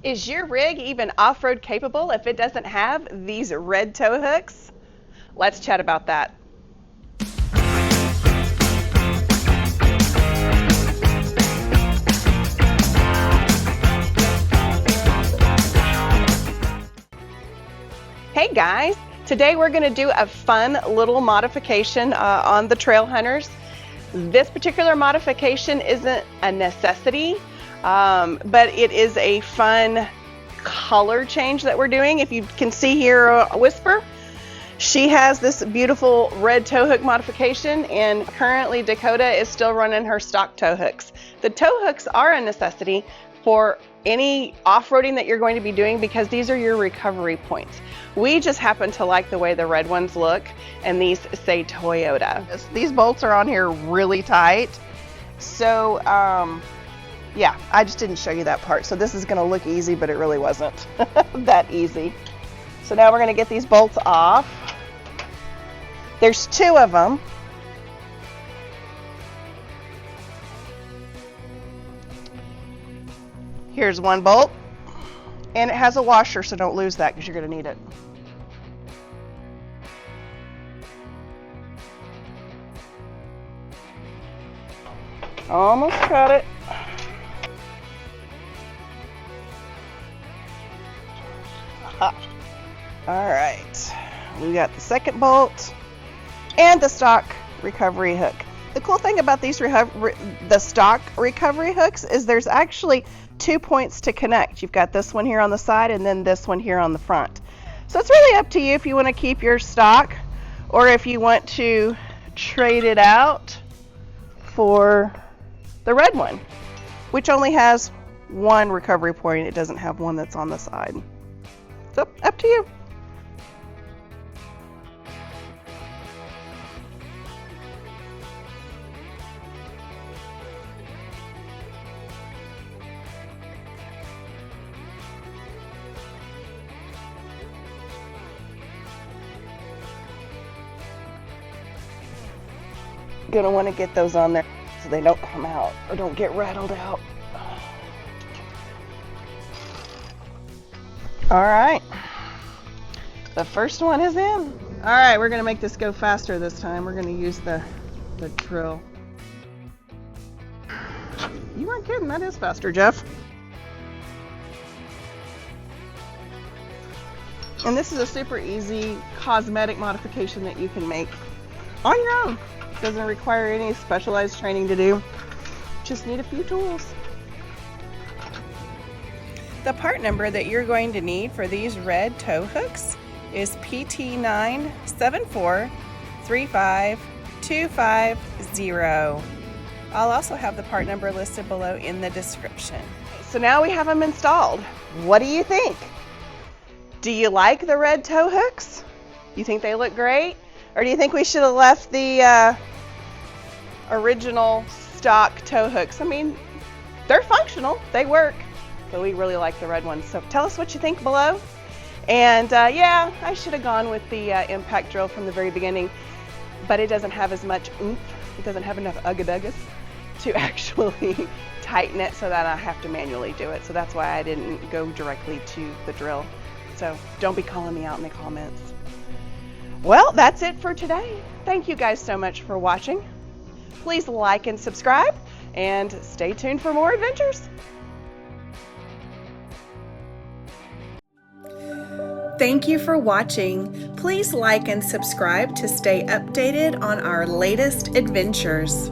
Is your rig even off-road capable if it doesn't have these red tow hooks? Let's chat about that. Hey guys, today we're going to do a fun little modification on the Trail Hunters. This particular modification isn't a necessity, but it is a fun color change that we're doing. If you can see here, Whisper, she has this beautiful red tow hook modification, and currently Dakota is still running her stock tow hooks. The tow hooks are a necessity for any off-roading that you're going to be doing because these are your recovery points. We just happen to like the way the red ones look, and these say Toyota. These bolts are on here really tight, so yeah, I just didn't show you that part. So this is going to look easy, but it really wasn't that easy. So now we're going to get these bolts off. There's two of them. Here's one bolt, and it has a washer, so don't lose that because you're going to need it. Almost got it. Aha. All right, we got the second bolt and the stock recovery hook. The cool thing about these the stock recovery hooks is there's actually 2 points to connect. You've got this one here on the side and then this one here on the front. So it's really up to you if you want to keep your stock or if you want to trade it out for the red one, which only has one recovery point. It doesn't have one that's on the side. So up to you. Gonna want to get those on there so they don't come out or don't get rattled out. All right, the first one is in. All right, we're gonna make this go faster this time. We're gonna use the drill. You weren't kidding, that is faster, Jeff. And this is a super easy cosmetic modification that you can make on your own. Doesn't require any specialized training to do. Just need a few tools. The part number that you're going to need for these red tow hooks is PT974352550. I'll also have the part number listed below in the description. So now we have them installed. What do you think? Do you like the red tow hooks? You think they look great? Or do you think we should have left the original stock tow hooks? I mean, they're functional, they work, but we really like the red ones. So tell us what you think below. And yeah, I should have gone with the impact drill from the very beginning, but it doesn't have as much oomph. It doesn't have enough ugga-duggas to actually tighten it so that I have to manually do it. So that's why I didn't go directly to the drill. So don't be calling me out in the comments. Well, that's it for today. Thank you guys so much for watching. Please like and subscribe, and stay tuned for more adventures. Thank you for watching. Please like and subscribe to stay updated on our latest adventures.